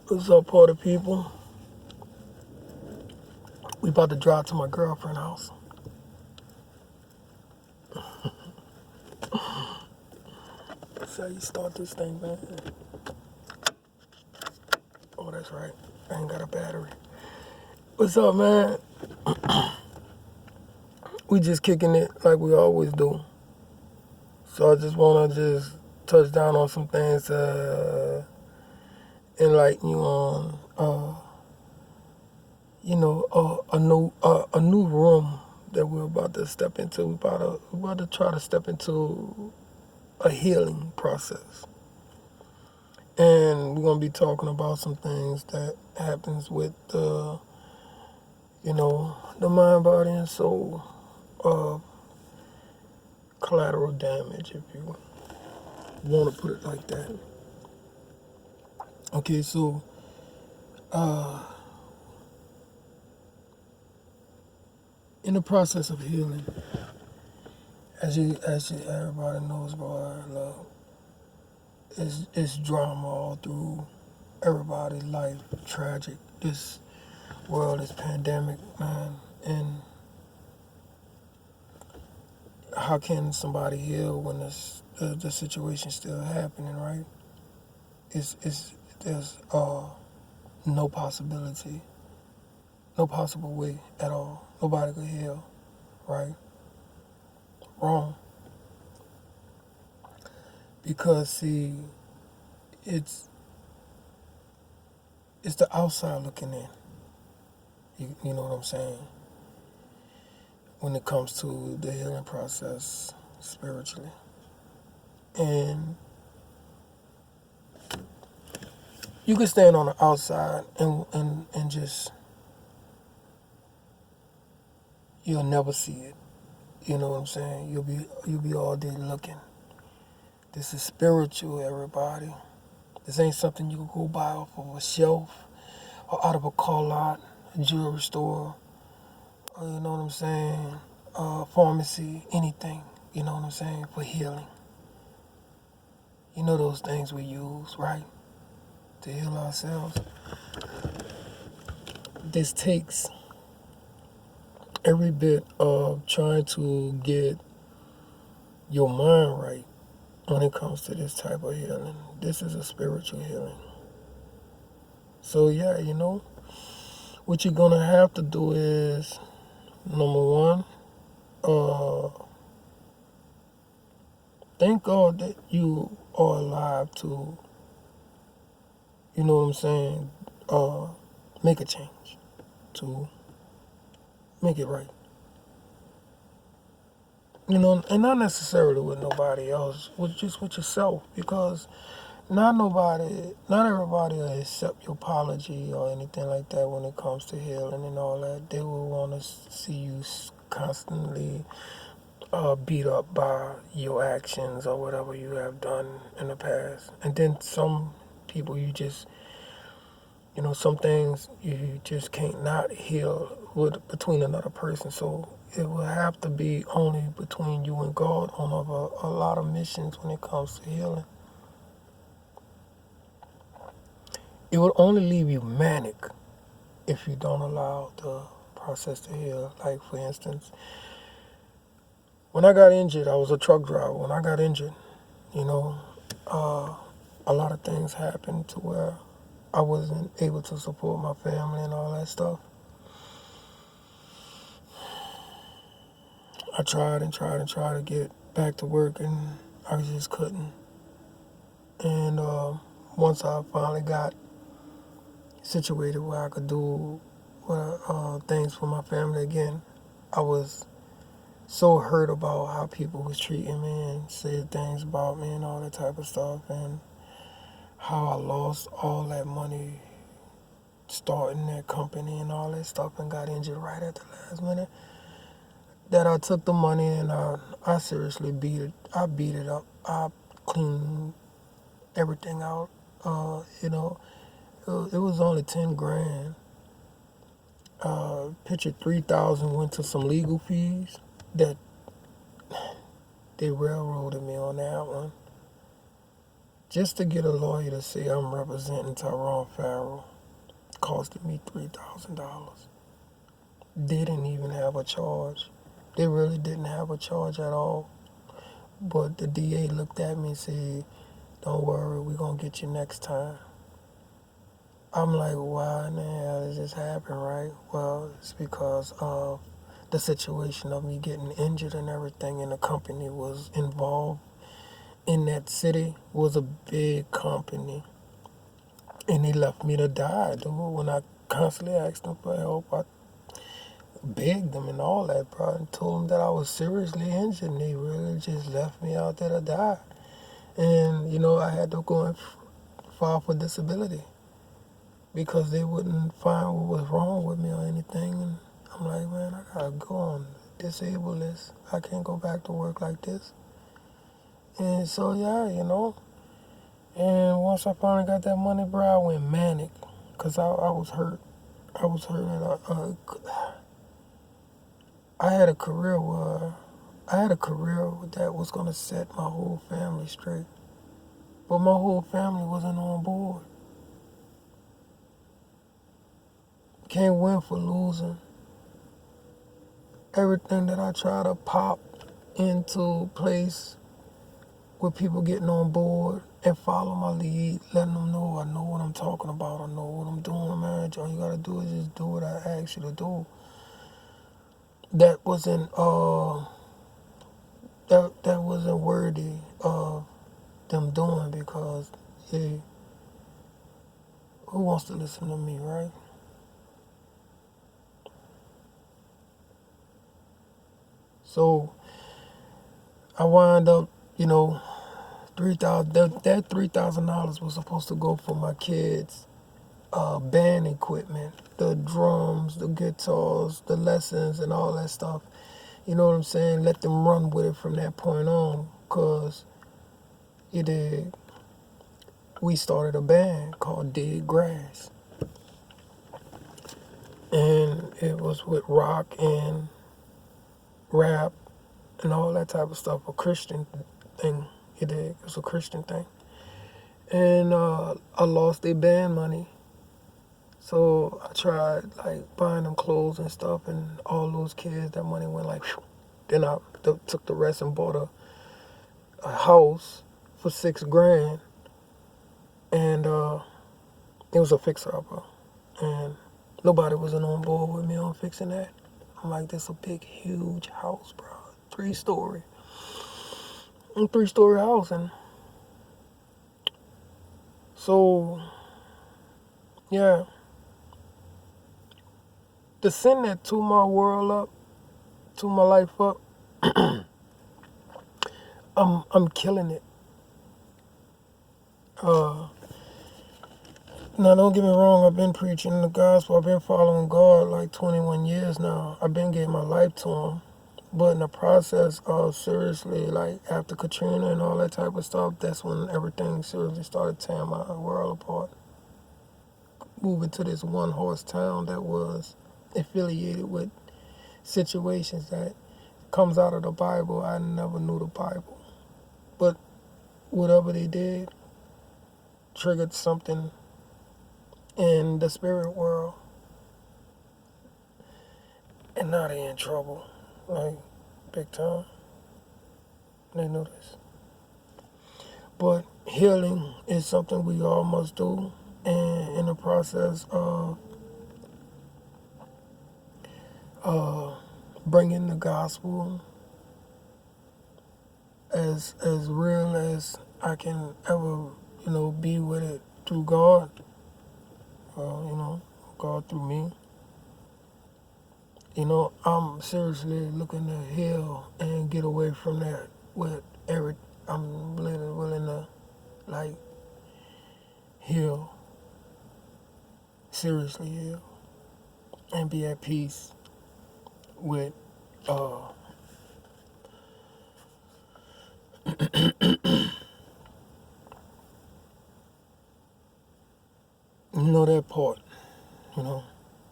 What's up, party people? We about to drive to my girlfriend's house. That's how you start this thing, man. Oh, that's right. I ain't got a battery. What's up, man? We just kicking it like we always do. So I just want to just touch down on some things to enlighten you on, a new room that we're about to step into. We're about to try to step into a healing process. And we're going to be talking about some things that happens with the mind, body, and soul. Collateral damage, if you want to put it like that. Okay, so in the process of healing, everybody knows, boy, love, it's drama all through everybody's life, tragic. This world is pandemic, man, and how can somebody heal when the situation's still happening, right? There's no possibility, no possible way at all. Nobody could heal, right? Wrong. Because see, it's the outside looking in. You know what I'm saying? When it comes to the healing process spiritually. And you can stand on the outside and just, you'll never see it. You know what I'm saying? You'll be all day looking. This is spiritual, everybody. This ain't something you can go buy off of a shelf or out of a car lot, a jewelry store, or, you know what I'm saying, pharmacy, anything, you know what I'm saying, for healing. You know those things we use, right, to heal ourselves. This takes every bit of trying to get your mind right when it comes to this type of healing. This is a spiritual healing. So yeah, what you're gonna have to do is, number one, thank God that you are alive to, you know what I'm saying, make a change, to make it right. And not necessarily with nobody else, just with yourself, because not everybody will accept your apology or anything like that when it comes to healing and all that. They will want to see you constantly beat up by your actions or whatever you have done in the past. And then some people some things you just can't not heal between another person. So it will have to be only between you and God on a lot of missions when it comes to healing. It would only leave you manic if you don't allow the process to heal. Like, for instance, when I got injured, I was a truck driver. When I got injured, a lot of things happened to where I wasn't able to support my family and all that stuff. I tried and tried and tried to get back to work, and I just couldn't. And once I finally got situated where I could do things for my family again, I was so hurt about how people was treating me and said things about me and all that type of stuff, and how I lost all that money starting that company and all that stuff, and got injured right at the last minute, that I took the money and I seriously beat it. I beat it up. I cleaned everything out. It was only 10 grand. Picture 3,000 went to some legal fees that they railroaded me on that one. Just to get a lawyer to say I'm representing Tyrone Farrell costed me $3,000. Didn't even have a charge. They really didn't have a charge at all. But the DA looked at me and said, don't worry, we're going to get you next time. I'm like, why in the hell did this happen, right? Well, it's because of the situation of me getting injured and everything, and the company was involved in that city was a big company. And they left me to die, dude. When I constantly asked them for help, I begged them and all that, bro, and told them that I was seriously injured, and they really just left me out there to die. And, I had to go and file for disability because they wouldn't find what was wrong with me or anything. And I'm like, man, I gotta go on disabled list. I can't go back to work like this. And so, yeah, And once I finally got that money, bro, I went manic because I was hurt. I was hurt. And I had a career that was gonna set my whole family straight, but my whole family wasn't on board. Can't win for losing. Everything that I try to pop into place with people getting on board and follow my lead, letting them know I know what I'm talking about, I know what I'm doing, man. All you gotta do is just do what I ask you to do. That wasn't that wasn't worthy of them doing because hey, who wants to listen to me, right? So I wind up, 3,000. That $3,000 was supposed to go for my kids' band equipment, the drums, the guitars, the lessons, and all that stuff. You know what I'm saying? Let them run with it from that point on, cause we started a band called Dig Grass, and it was with rock and rap and all that type of stuff, a Christian thing. It was a Christian thing. And I lost their band money. So I tried like buying them clothes and stuff, and all those kids, that money went like, whew. Then I took the rest and bought a house for $6,000, and it was a fixer-upper, and nobody wasn't on board with me on fixing that. I'm like, this a big, huge house, bro, three-story house, and so yeah, the sin that tore my world up, tore my life up, I'm killing it. Now, don't get me wrong, I've been preaching the gospel, I've been following God like 21 years now. I've been giving my life to Him. But in the process of seriously, like after Katrina and all that type of stuff, that's when everything seriously started tearing my world apart. Moving to this one horse town that was affiliated with situations that comes out of the Bible. I never knew the Bible. But whatever they did triggered something in the spirit world. And now they in trouble. Like, big time. They know this. But healing is something we all must do. And in the process of bringing the gospel as real as I can ever, be with it through God, God through me. I'm seriously looking to heal and get away from that with I'm really willing to, like, heal, seriously heal, and be at peace with, that part,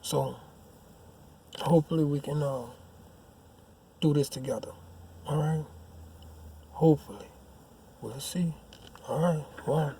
So, hopefully we can do this together, all right? Hopefully. We'll see. All right, well.